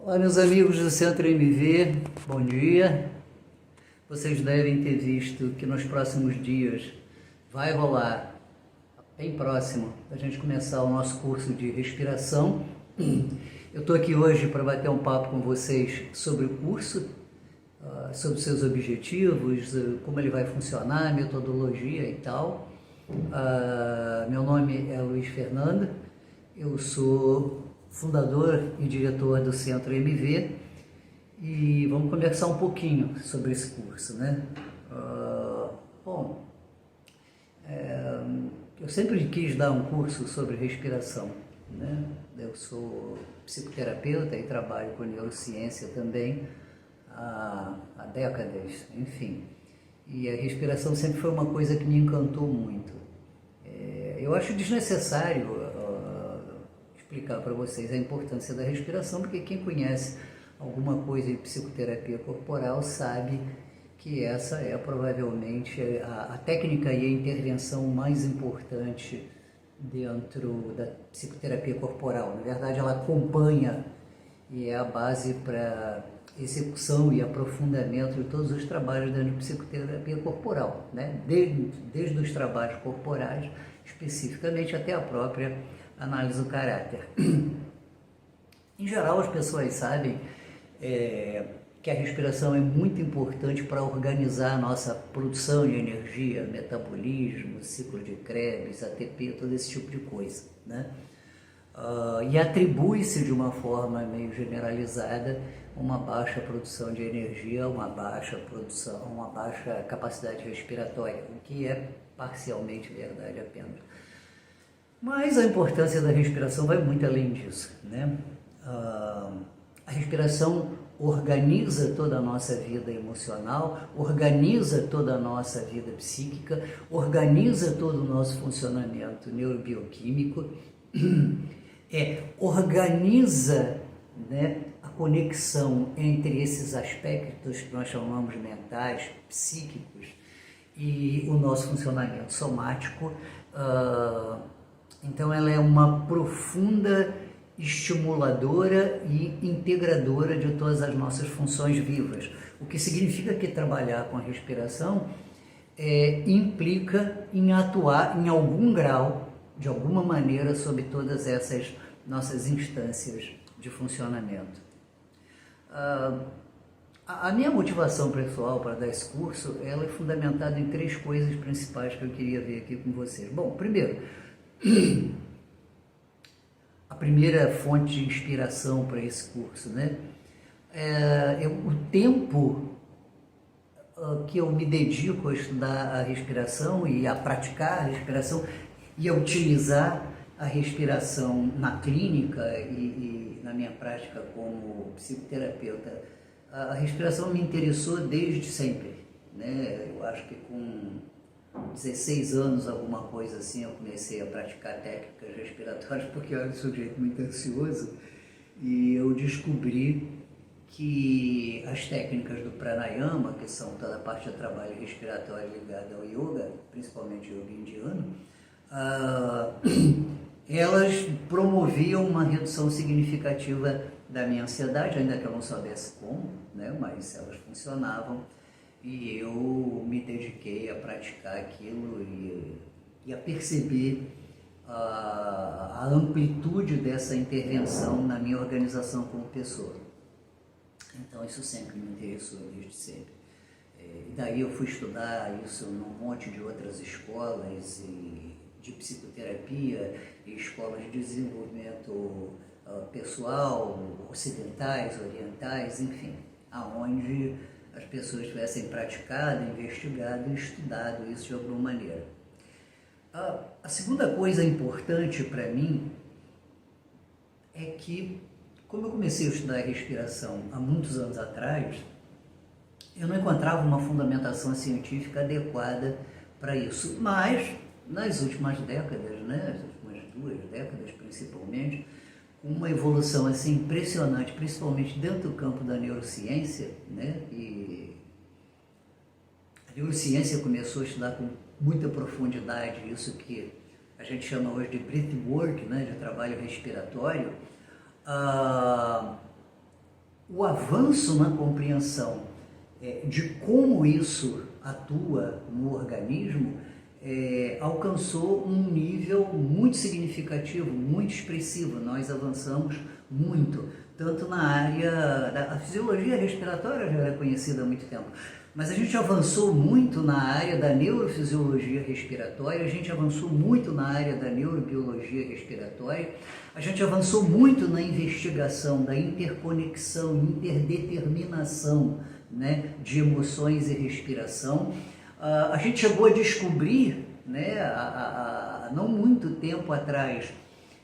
Olá, meus amigos do Centro MV, bom dia. Vocês devem ter visto que nos próximos dias vai rolar, bem próximo, a gente começar o nosso curso de respiração. Eu estou aqui hoje para bater um papo com vocês sobre o curso, sobre seus objetivos, como ele vai funcionar, metodologia e tal. Meu nome é Luiz Fernando, eu sou fundador e diretor do Centro MV e vamos conversar um pouquinho sobre esse curso, né? Eu sempre quis dar um curso sobre respiração, né? Eu sou psicoterapeuta e trabalho com neurociência também há décadas, enfim. E a respiração sempre foi uma coisa que me encantou muito. Eu acho desnecessário explicar para vocês a importância da respiração, porque quem conhece alguma coisa de psicoterapia corporal sabe que essa é provavelmente a técnica e a intervenção mais importante dentro da psicoterapia corporal. Na verdade, ela acompanha e é a base para execução e aprofundamento de todos os trabalhos da psicoterapia corporal, né? Desde os trabalhos corporais, especificamente, até a própria análise do caráter. Em geral, as pessoas sabem que a respiração é muito importante para organizar a nossa produção de energia, metabolismo, ciclo de Krebs, ATP, todo esse tipo de coisa, né? E atribui-se de uma forma meio generalizada uma baixa produção de energia, uma baixa capacidade respiratória, o que é parcialmente verdade apenas. Mas a importância da respiração vai muito além disso, né? A respiração organiza toda a nossa vida emocional, organiza toda a nossa vida psíquica, organiza todo o nosso funcionamento neurobioquímico, organiza, né, a conexão entre esses aspectos que nós chamamos mentais, psíquicos, e o nosso funcionamento somático. Então ela é uma profunda estimuladora e integradora de todas as nossas funções vivas, o que significa que trabalhar com a respiração implica em atuar em algum grau, de alguma maneira, sobre todas essas nossas instâncias de funcionamento. A minha motivação pessoal para dar esse curso, ela é fundamentada em três coisas principais que eu queria ver aqui com vocês. Bom, primeiro, a primeira fonte de inspiração para esse curso, né? O tempo que eu me dedico a estudar a respiração e a praticar a respiração e a utilizar a respiração na clínica e na minha prática como psicoterapeuta. A respiração me interessou desde sempre, né? Eu acho que com 16 anos, alguma coisa assim, eu comecei a praticar técnicas respiratórias, porque eu era um sujeito muito ansioso, e eu descobri que as técnicas do pranayama, que são toda a parte de trabalho respiratório ligada ao yoga, principalmente yoga indiano, elas promoviam uma redução significativa da minha ansiedade, ainda que eu não soubesse como, né? Mas elas funcionavam. E eu me dediquei a praticar aquilo e a perceber a amplitude dessa intervenção na minha organização como pessoa. Então isso sempre me interessou, desde sempre. Daí eu fui estudar isso num monte de outras escolas de psicoterapia e escolas de desenvolvimento pessoal, ocidentais, orientais, enfim, aonde as pessoas tivessem praticado, investigado e estudado isso de alguma maneira. A segunda coisa importante para mim é que, como eu comecei a estudar a respiração há muitos anos atrás, eu não encontrava uma fundamentação científica adequada para isso. Mas, nas últimas décadas, né, as últimas 2 décadas principalmente, uma evolução assim impressionante, principalmente dentro do campo da neurociência, né? E a neurociência começou a estudar com muita profundidade isso que a gente chama hoje de breathwork, né? De trabalho respiratório. o avanço na compreensão de como isso atua no organismo alcançou um nível muito significativo, muito expressivo. Nós avançamos muito, tanto na área da fisiologia respiratória, já era conhecida há muito tempo, mas a gente avançou muito na área da neurofisiologia respiratória, a gente avançou muito na área da neurobiologia respiratória, a gente avançou muito na investigação da interconexão, interdeterminação, né, de emoções e respiração. A gente chegou a descobrir, né, não muito tempo atrás,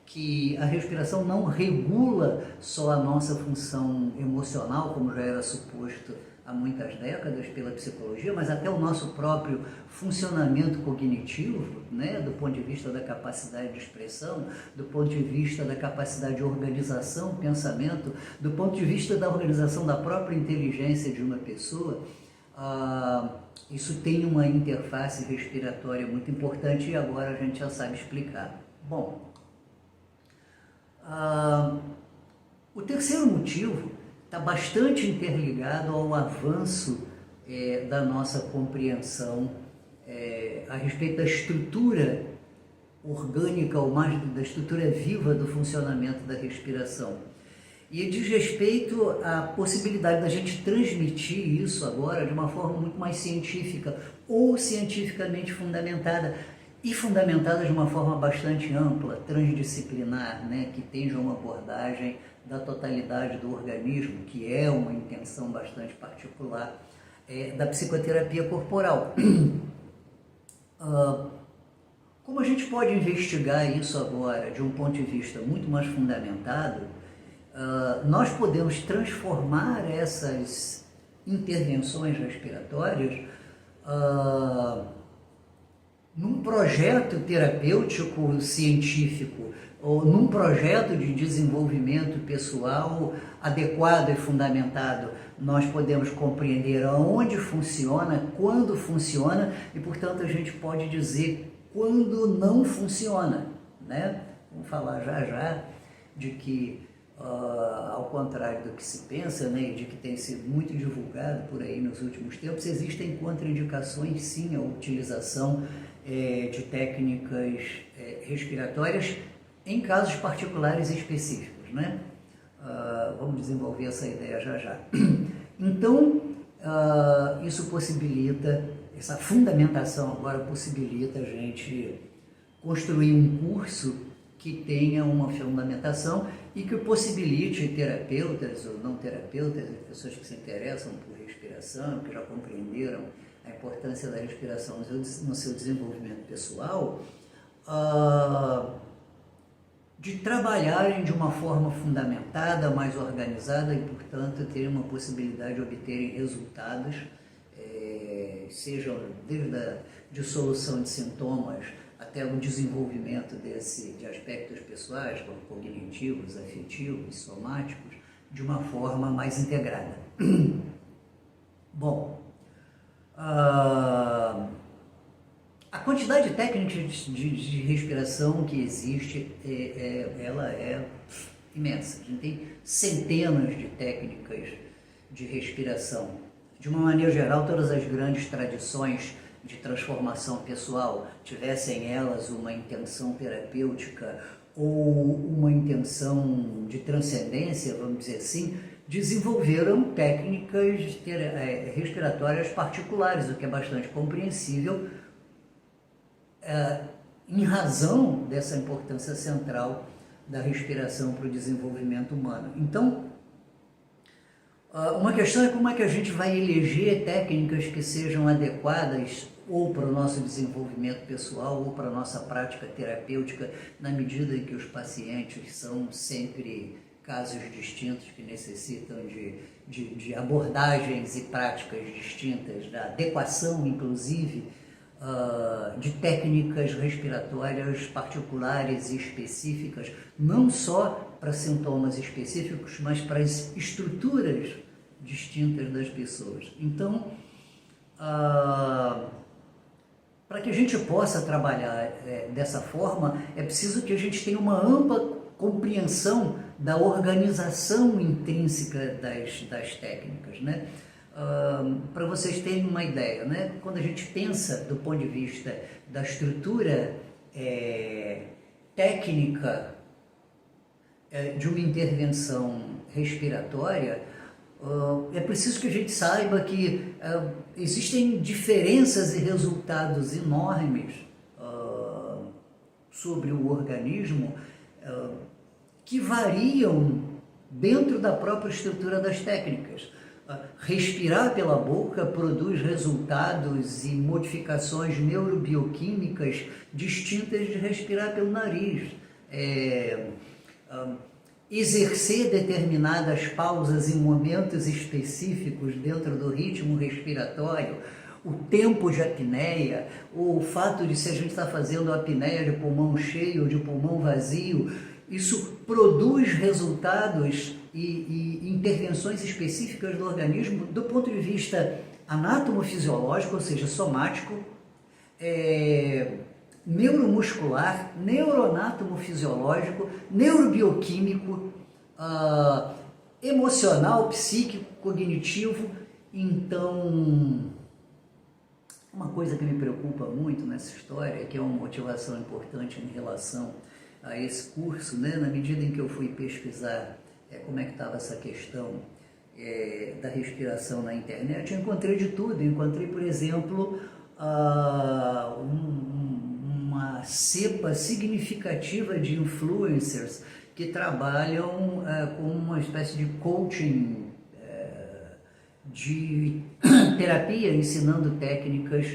que a respiração não regula só a nossa função emocional, como já era suposto há muitas décadas pela psicologia, mas até o nosso próprio funcionamento cognitivo, né, do ponto de vista da capacidade de expressão, do ponto de vista da capacidade de organização, pensamento, do ponto de vista da organização da própria inteligência de uma pessoa. Isso tem uma interface respiratória muito importante e agora a gente já sabe explicar. Bom, o terceiro motivo está bastante interligado ao avanço da nossa compreensão a respeito da estrutura orgânica, ou mais da estrutura viva do funcionamento da respiração. E diz respeito à possibilidade da gente transmitir isso agora de uma forma muito mais científica ou cientificamente fundamentada, e fundamentada de uma forma bastante ampla, transdisciplinar, né, que tenha uma abordagem da totalidade do organismo, que é uma intenção bastante particular da psicoterapia corporal. Como a gente pode investigar isso agora de um ponto de vista muito mais fundamentado, nós podemos transformar essas intervenções respiratórias num projeto terapêutico científico ou num projeto de desenvolvimento pessoal adequado e fundamentado. Nós podemos compreender aonde funciona, quando funciona e, portanto, a gente pode dizer quando não funciona, né? Vamos falar já de que, ao contrário do que se pensa, né, e de que tem sido muito divulgado por aí nos últimos tempos, existem contraindicações, sim, à utilização de técnicas respiratórias em casos particulares e específicos, né? Vamos desenvolver essa ideia já. Então, isso possibilita, essa fundamentação agora possibilita a gente construir um curso que tenha uma fundamentação e que possibilite terapeutas ou não terapeutas, pessoas que se interessam por respiração, que já compreenderam a importância da respiração no seu desenvolvimento pessoal, de trabalharem de uma forma fundamentada, mais organizada e, portanto, terem uma possibilidade de obterem resultados, sejam desde a dissolução de sintomas até o desenvolvimento de aspectos pessoais, como cognitivos, afetivos, somáticos, de uma forma mais integrada. Bom, a quantidade de técnicas de respiração que existe, ela é imensa. A gente tem centenas de técnicas de respiração. De uma maneira geral, todas as grandes tradições de transformação pessoal, tivessem elas uma intenção terapêutica ou uma intenção de transcendência, vamos dizer assim, desenvolveram técnicas respiratórias particulares, o que é bastante compreensível, em razão dessa importância central da respiração para o desenvolvimento humano. Então, uma questão é como é que a gente vai eleger técnicas que sejam adequadas ou para o nosso desenvolvimento pessoal ou para a nossa prática terapêutica, na medida em que os pacientes são sempre casos distintos que necessitam de abordagens e práticas distintas, da adequação, inclusive, de técnicas respiratórias particulares e específicas, não só para sintomas específicos, mas para as estruturas distintas das pessoas. Então, para que a gente possa trabalhar dessa forma, é preciso que a gente tenha uma ampla compreensão da organização intrínseca das técnicas, né? Para vocês terem uma ideia, né? Quando a gente pensa do ponto de vista da estrutura técnica de uma intervenção respiratória, é preciso que a gente saiba que existem diferenças e resultados enormes sobre o organismo que variam dentro da própria estrutura das técnicas. Respirar pela boca produz resultados e modificações neurobioquímicas distintas de respirar pelo nariz. Exercer determinadas pausas em momentos específicos dentro do ritmo respiratório, o tempo de apneia, o fato de se a gente está fazendo a apneia de pulmão cheio ou de pulmão vazio, isso produz resultados e intervenções específicas do organismo do ponto de vista anatomofisiológico, ou seja, somático, neuromuscular, neuroanatomofisiológico, neurobioquímico, emocional, psíquico, cognitivo. Então, uma coisa que me preocupa muito nessa história, que é uma motivação importante em relação a esse curso, né, na medida em que eu fui pesquisar como é que estava essa questão da respiração na internet, eu encontrei de tudo. Eu encontrei, por exemplo, uma cepa significativa de influencers que trabalham com uma espécie de coaching, de terapia, ensinando técnicas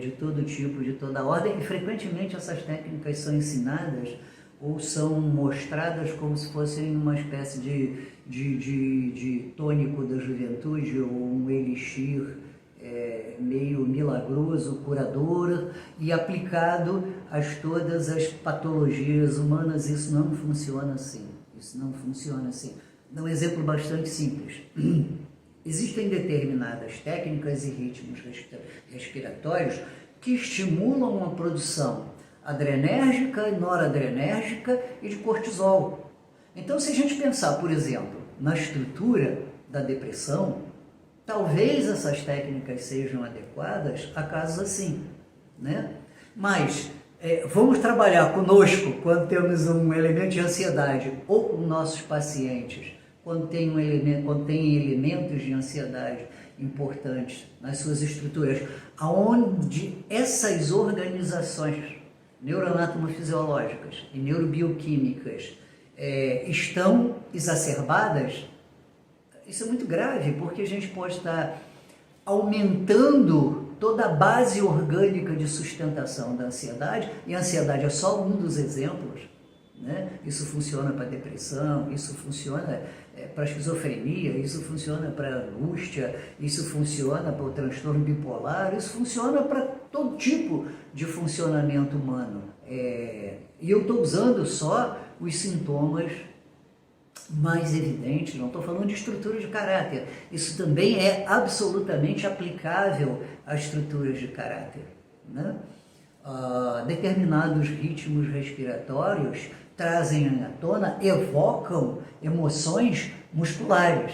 de todo tipo, de toda ordem, e frequentemente essas técnicas são ensinadas ou são mostradas como se fossem uma espécie de tônico da juventude ou um elixir meio milagroso, curador e aplicado a todas as patologias humanas. Isso não funciona assim. Isso não funciona assim. Dá um exemplo bastante simples. Existem determinadas técnicas e ritmos respiratórios que estimulam a produção adrenérgica, noradrenérgica e de cortisol. Então, se a gente pensar, por exemplo, na estrutura da depressão, talvez essas técnicas sejam adequadas a casos assim, né? Mas vamos trabalhar conosco quando temos um elemento de ansiedade ou com nossos pacientes quando tem elementos de ansiedade importantes nas suas estruturas, aonde essas organizações neuroanatomofisiológicas e neurobioquímicas estão exacerbadas. Isso é muito grave, porque a gente pode estar aumentando toda a base orgânica de sustentação da ansiedade, e a ansiedade é só um dos exemplos, né? Isso funciona para depressão, isso funciona para esquizofrenia, isso funciona para angústia, isso funciona para o transtorno bipolar, isso funciona para todo tipo de funcionamento humano. E eu estou usando só os sintomas mais evidentes, não estou falando de estrutura de caráter. Isso também é absolutamente aplicável a estruturas de caráter, né? Determinados ritmos respiratórios trazem à tona, evocam emoções musculares.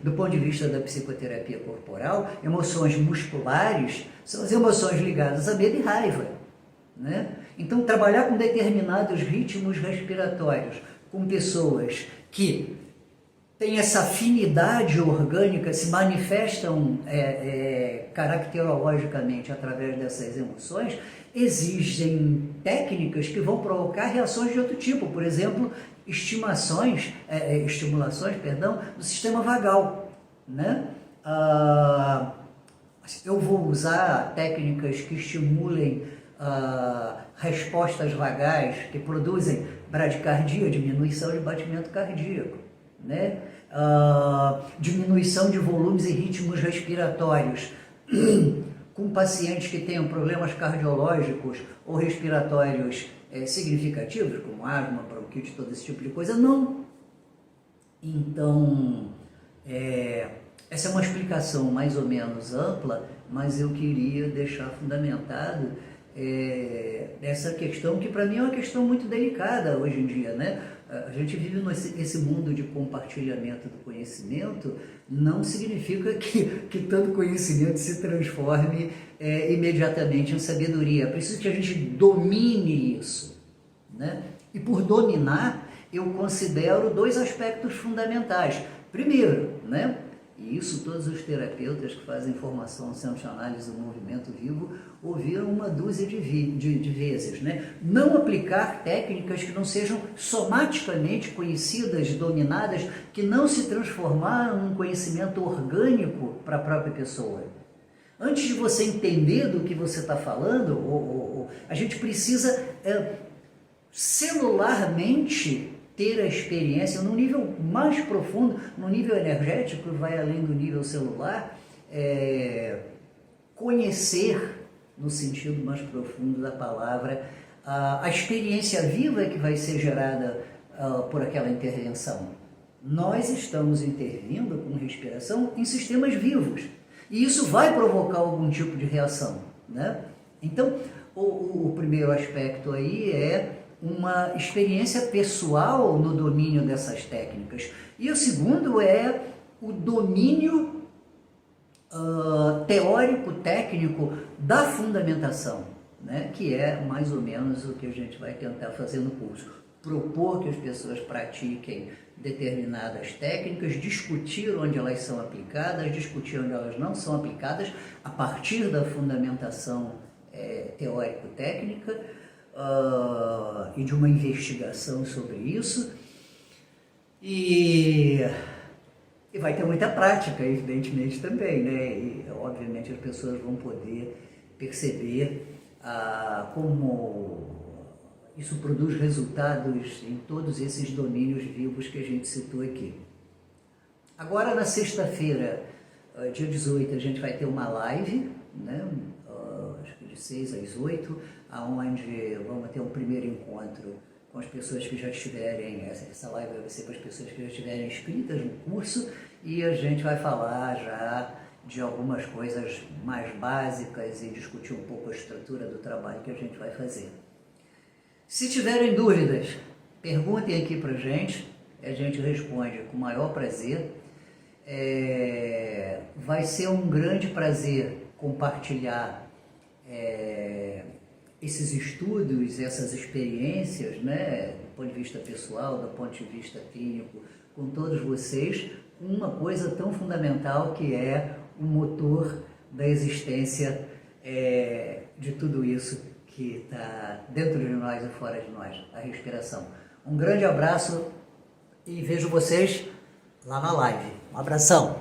Do ponto de vista da psicoterapia corporal, emoções musculares são as emoções ligadas a medo e raiva, né? Então, trabalhar com determinados ritmos respiratórios, com pessoas que têm essa afinidade orgânica, se manifestam caracterologicamente através dessas emoções, exigem técnicas que vão provocar reações de outro tipo, por exemplo, estimulações do sistema vagal, né? Eu vou usar técnicas que estimulem respostas vagais, que produzem bradicardia, diminuição de batimento cardíaco, né? Diminuição de volumes e ritmos respiratórios, com pacientes que tenham problemas cardiológicos ou respiratórios significativos, como asma, bronquite, todo esse tipo de coisa, não. Então, essa é uma explicação mais ou menos ampla, mas eu queria deixar fundamentado essa questão, que para mim é uma questão muito delicada hoje em dia, né? A gente vive nesse mundo de compartilhamento do conhecimento, não significa que todo conhecimento se transforme imediatamente em sabedoria. É preciso que a gente domine isso, né? E por dominar, eu considero dois aspectos fundamentais. Primeiro, né? E isso todos os terapeutas que fazem formação no Centro de Análise do Movimento Vivo ouviram uma dúzia de vezes, né? Não aplicar técnicas que não sejam somaticamente conhecidas, dominadas, que não se transformaram num conhecimento orgânico para a própria pessoa. Antes de você entender do que você está falando, a gente precisa celularmente ter a experiência no nível mais profundo, no nível energético, vai além do nível celular, conhecer, no sentido mais profundo da palavra, a experiência viva que vai ser gerada por aquela intervenção. Nós estamos intervindo com respiração em sistemas vivos, e isso vai provocar algum tipo de reação, né? Então, o primeiro aspecto aí é uma experiência pessoal no domínio dessas técnicas. E o segundo é o domínio teórico, técnico da fundamentação, né? Que é mais ou menos o que a gente vai tentar fazer no curso. Propor que as pessoas pratiquem determinadas técnicas, discutir onde elas são aplicadas, discutir onde elas não são aplicadas, a partir da fundamentação teórico-técnica, e de uma investigação sobre isso, e vai ter muita prática, evidentemente, também, né? E obviamente as pessoas vão poder perceber como isso produz resultados em todos esses domínios vivos que a gente citou aqui. Agora, na sexta-feira, dia 18, a gente vai ter uma live, né? Acho que de 6 às 8, onde vamos ter um primeiro encontro com as pessoas que já estiverem, essa live vai ser para as pessoas que já estiverem inscritas no curso, e a gente vai falar já de algumas coisas mais básicas e discutir um pouco a estrutura do trabalho que a gente vai fazer. Se tiverem dúvidas, perguntem aqui para a gente responde com o maior prazer. Vai ser um grande prazer compartilhar esses estudos, essas experiências, né, do ponto de vista pessoal, do ponto de vista clínico, com todos vocês, uma coisa tão fundamental que é o motor da existência de tudo isso que está dentro de nós e fora de nós, a respiração. Um grande abraço e vejo vocês lá na live. Um abração!